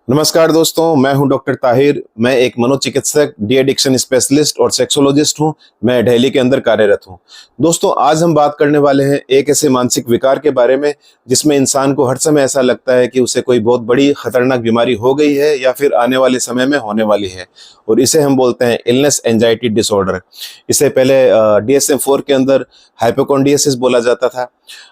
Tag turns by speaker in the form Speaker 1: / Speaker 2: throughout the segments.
Speaker 1: नमस्कार दोस्तों, मैं हूं डॉक्टर ताहिर। मैं एक मनोचिकित्सक, डी एडिक्शन स्पेशलिस्ट और सेक्सोलॉजिस्ट हूं। मैं दिल्ली के अंदर कार्यरत हूं। दोस्तों, आज हम बात करने वाले हैं एक ऐसे मानसिक विकार के बारे में जिसमें इंसान को हर समय ऐसा लगता है कि उसे कोई बहुत बड़ी खतरनाक बीमारी हो गई है या फिर आने वाले समय में होने वाली है, और इसे हम बोलते हैं इलनेस एंजाइटी डिसऑर्डर। इसे पहले DSM-4 के अंदर हाइपोकॉन्ड्रियासिस बोला जाता था।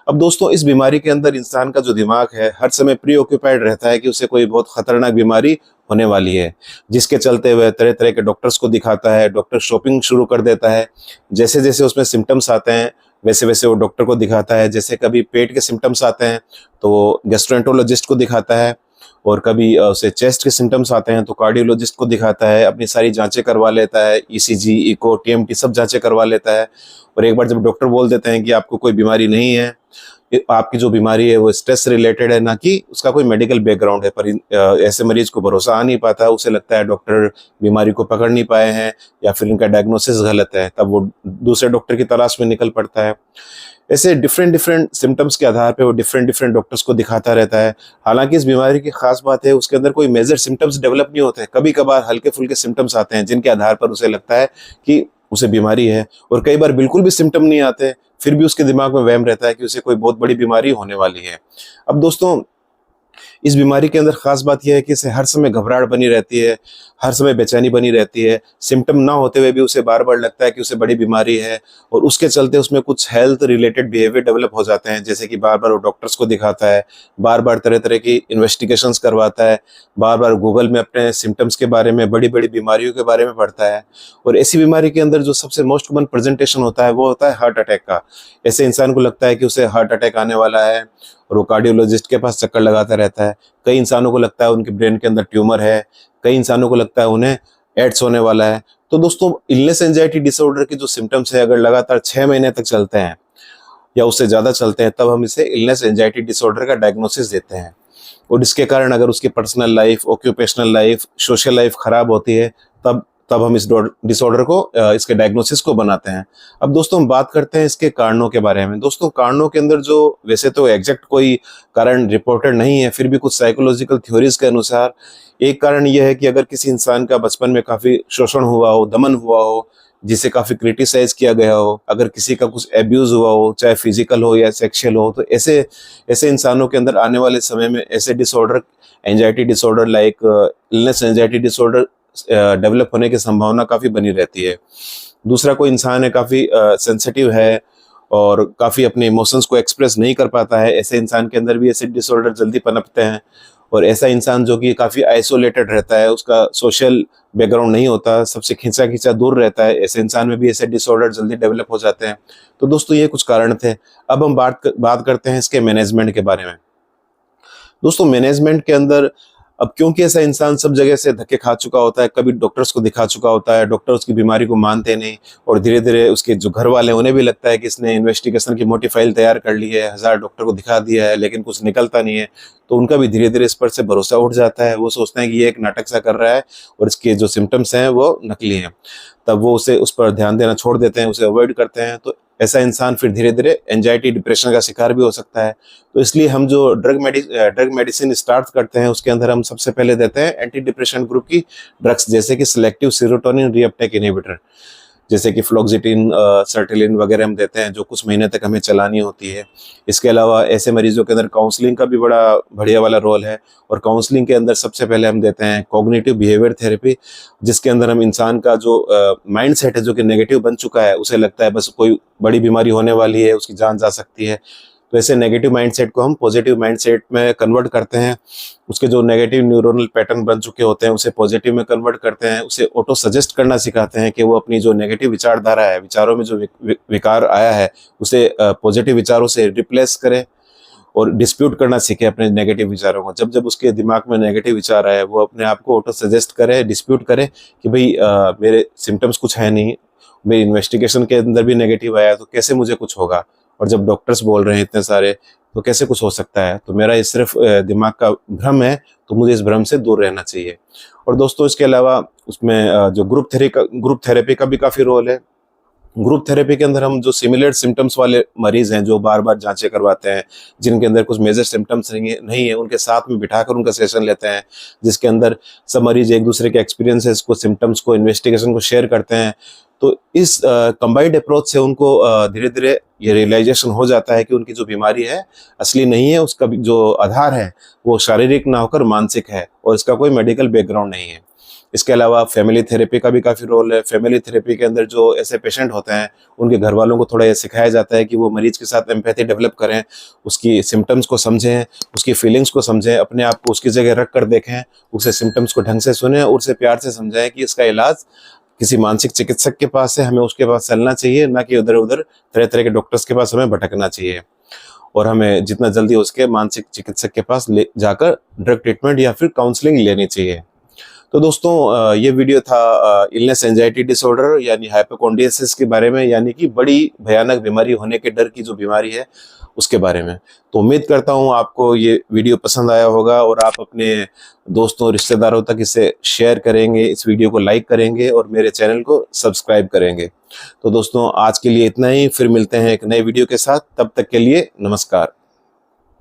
Speaker 1: अब दोस्तों, इस बीमारी के अंदर इंसान का जो दिमाग है हर समय प्री ऑक्यूपाइड रहता है कि उसे कोई बहुत खतरनाक बीमारी होने वाली है, जिसके चलते वह तरह तरह के डॉक्टर्स को दिखाता है। डॉक्टर शॉपिंग शुरू कर देता है। जैसे जैसे उसमें सिम्टम्स आते हैं वैसे वैसे वो डॉक्टर को दिखाता है। जैसे कभी पेट के सिम्टम्स आते हैं तो वो गैस्ट्रोएंटरोलॉजिस्ट को दिखाता है, और कभी उसे चेस्ट के सिम्टम्स आते हैं तो कार्डियोलॉजिस्ट को दिखाता है। अपनी सारी जांचें करवा लेता है, ECG, इको, TMT सब जांचें करवा लेता है। और एक बार जब डॉक्टर बोल देते हैं कि आपको कोई बीमारी नहीं है, आपकी जो बीमारी है वो स्ट्रेस रिलेटेड है, ना कि उसका कोई मेडिकल बैकग्राउंड है, पर ऐसे मरीज को भरोसा आ नहीं पाता। उसे लगता है डॉक्टर बीमारी को पकड़ नहीं पाए हैं या फिर उनका डायग्नोसिस गलत है, तब वो दूसरे डॉक्टर की तलाश में निकल पड़ता है। ऐसे डिफरेंट डिफरेंट सिम्टम्स के आधार पे वो डिफरेंट डिफरेंट डॉक्टर्स को दिखाता रहता है। हालांकि इस बीमारी की खास बात है उसके अंदर कोई मेजर सिम्टम्स डेवलप नहीं होते। कभी कभार हल्के फुल्के सिम्टम्स आते हैं जिनके आधार पर उसे लगता है कि उसे बीमारी है, और कई बार बिल्कुल भी सिम्टम नहीं आते, फिर भी उसके दिमाग में वहम रहता है कि उसे कोई बहुत बड़ी बीमारी होने वाली है। अब दोस्तों, इस बीमारी के अंदर खास बात यह है कि इसे हर समय घबराहट बनी रहती है, हर समय बेचैनी बनी रहती है। सिम्टम ना होते हुए भी उसे बार बार लगता है कि उसे बड़ी बीमारी है, और उसके चलते उसमें कुछ हेल्थ रिलेटेड बिहेवियर डेवलप हो जाते हैं। जैसे कि बार बार वो डॉक्टर्स को दिखाता है, बार बार तरह तरह की इन्वेस्टिगेशंस करवाता है, बार बार गूगल में अपने सिम्टम्स के बारे में, बड़ी बड़ी बीमारियों के बारे में पढ़ता है। और ऐसी बीमारी के अंदर जो सबसे मोस्ट कॉमन प्रेजेंटेशन होता है वो होता है हार्ट अटैक का। ऐसे इंसान को लगता है कि उसे हार्ट अटैक आने वाला है, और वो कार्डियोलॉजिस्ट के पास चक्कर लगाता रहता है। कई इंसानों को लगता है उनके ब्रेन के अंदर ट्यूमर है, कई इंसानों को लगता है उन्हें एड्स होने वाला है। तो दोस्तों, इलनेस एंजाइटी डिसऑर्डर के जो सिम्टम्स है अगर लगातार 6 महीने तक चलते हैं या उससे ज्यादा चलते हैं, तब हम इसे इलनेस एंजाइटी डिसऑर्डर का डायग्नोसिस देते हैं। और इसके कारण अगर उसकी personal life, occupational life, social life खराब होती है, तब तब हम इस डिसऑर्डर को, इसके डायग्नोसिस को बनाते हैं। अब दोस्तों, हम बात करते हैं इसके कारणों के बारे में। दोस्तों, कारणों के अंदर जो वैसे तो एग्जैक्ट कोई कारण रिपोर्टेड नहीं है, फिर भी कुछ साइकोलॉजिकल थ्योरीज के अनुसार एक कारण यह है कि अगर किसी इंसान का बचपन में काफी शोषण हुआ हो, दमन हुआ हो, जिसे काफी क्रिटिसाइज किया गया हो, अगर किसी का कुछ एब्यूज हुआ हो, चाहे फिजिकल हो या सेक्सुअल हो, तो ऐसे ऐसे इंसानों के अंदर आने वाले समय में ऐसे disorder, anxiety disorder like illness anxiety disorder develop होने की संभावना काफी बनी रहती है। दूसरा, कोई इंसान है काफी सेंसिटिव है और काफी अपने इमोशंस को एक्सप्रेस नहीं कर पाता है, ऐसे इंसान के अंदर भी ऐसे डिसऑर्डर जल्दी पनपते हैं। और ऐसा इंसान जो कि काफी आइसोलेटेड रहता है, उसका सोशल बैकग्राउंड नहीं होता, सबसे खींचा खींचा दूर रहता है, ऐसे इंसान में भी ऐसे डिसऑर्डर जल्दी डेवलप हो जाते हैं। तो दोस्तों, ये कुछ कारण थे। अब हम बात करते हैं इसके मैनेजमेंट के बारे में। दोस्तों, मैनेजमेंट के अंदर अब क्योंकि ऐसा इंसान सब जगह से धक्के खा चुका होता है, कभी डॉक्टर्स को दिखा चुका होता है, डॉक्टर उसकी बीमारी को मानते नहीं, और धीरे धीरे उसके जो घर वाले हैं उन्हें भी लगता है कि इसने इन्वेस्टिगेशन की मोटी फाइल तैयार कर ली है, 1000 डॉक्टर को दिखा दिया है, लेकिन कुछ निकलता नहीं है, तो उनका भी धीरे धीरे इस पर से भरोसा उठ जाता है। वो सोचते हैं कि ये एक नाटक सा कर रहा है और इसके जो सिम्टम्स हैं वो नकली हैं। तब वो उसे उस पर ध्यान देना छोड़ देते हैं, उसे अवॉइड करते हैं। तो ऐसा इंसान फिर धीरे धीरे एंजाइटी, डिप्रेशन का शिकार भी हो सकता है। तो इसलिए हम जो ड्रग मेडिसिन स्टार्ट करते हैं उसके अंदर हम सबसे पहले देते हैं एंटी डिप्रेशन ग्रुप की ड्रग्स, जैसे कि सिलेक्टिव सेरोटोनिन रीअपटेक इनहिबिटर, जैसे कि फ्लोक्सिटिन, सर्टिलिन वगैरह हम देते हैं, जो कुछ महीने तक हमें चलानी होती है। इसके अलावा ऐसे मरीजों के अंदर काउंसलिंग का भी बड़ा बढ़िया वाला रोल है, और काउंसलिंग के अंदर सबसे पहले हम देते हैं कॉग्निटिव बिहेवियर थेरेपी, जिसके अंदर हम इंसान का जो माइंड सेट है जो कि नेगेटिव बन चुका है, उसे लगता है बस कोई बड़ी बीमारी होने वाली है, उसकी जान जा सकती है, तो ऐसे नेगेटिव माइंडसेट को हम पॉजिटिव माइंडसेट में कन्वर्ट करते हैं। उसके जो नेगेटिव न्यूरोनल पैटर्न बन चुके होते हैं उसे पॉजिटिव में कन्वर्ट करते हैं। उसे ऑटो सजेस्ट करना सिखाते हैं कि वो अपनी जो नेगेटिव विचारधारा है, विचारों में जो विकार आया है, उसे पॉजिटिव विचारों से रिप्लेस करे, और डिस्प्यूट करना सीखे अपने नेगेटिव विचारों को। जब जब उसके दिमाग में नेगेटिव विचार आए, वो अपने आप को ऑटो सजेस्ट करे, डिस्प्यूट करे कि भाई मेरे सिम्टम्स कुछ है नहीं, मेरी इन्वेस्टिगेशन के अंदर भी नेगेटिव आया, तो कैसे मुझे कुछ होगा, और जब डॉक्टर्स बोल रहे हैं इतने सारे, तो कैसे कुछ हो सकता है, तो मेरा ये सिर्फ दिमाग का भ्रम है, तो मुझे इस भ्रम से दूर रहना चाहिए। और दोस्तों, इसके अलावा उसमें जो ग्रुप थेरेपी का भी काफी रोल है। ग्रुप थेरेपी के अंदर हम जो सिमिलर सिम्टम्स वाले मरीज हैं, जो बार बार जांचें करवाते हैं, जिनके अंदर कुछ मेजर सिम्टम्स नहीं है, उनके साथ में बिठाकर उनका सेशन लेते हैं, जिसके अंदर सब मरीज एक दूसरे के एक्सपीरियंसेस को, सिम्टम्स को, इन्वेस्टिगेशन को शेयर करते हैं। तो इस कंबाइंड अप्रोच से उनको धीरे धीरे ये रियलाइजेशन हो जाता है कि उनकी जो बीमारी है असली नहीं है, उसका जो आधार है वो शारीरिक ना होकर मानसिक है और इसका कोई मेडिकल बैकग्राउंड नहीं है। इसके अलावा फैमिली थेरेपी का भी काफ़ी रोल है। फैमिली थेरेपी के अंदर जो ऐसे पेशेंट होते हैं, उनके घर वालों को थोड़ा ये सिखाया जाता है कि वो मरीज के साथ एम्पैथी डेवलप करें, उसकी सिम्टम्स को समझें, उसकी फीलिंग्स को समझें, अपने आप को उसकी जगह रख कर देखें, उसे सिम्टम्स को ढंग से सुनें और उसे प्यार से समझाएं कि इसका इलाज किसी मानसिक चिकित्सक के पास है, हमें उसके पास चलना चाहिए, ना कि उधर उधर तरह तरह के डॉक्टर्स के पास हमें भटकना चाहिए। और हमें जितना जल्दी उसके मानसिक चिकित्सक के पास ले जाकर ड्रग ट्रीटमेंट या फिर काउंसलिंग लेनी चाहिए। तो दोस्तों ये वीडियो था इलनेस एंजाइटी डिसऑर्डर यानी हाइपोकॉन्ड्रियासिस के बारे में, यानी कि बड़ी भयानक बीमारी होने के डर की जो बीमारी है उसके बारे में। तो उम्मीद करता हूँ आपको ये वीडियो पसंद आया होगा और आप अपने दोस्तों रिश्तेदारों तक इसे शेयर करेंगे, इस वीडियो को लाइक करेंगे और मेरे चैनल को सब्सक्राइब करेंगे। तो दोस्तों आज के लिए इतना ही, फिर मिलते हैं एक नए वीडियो के साथ। तब तक के लिए नमस्कार।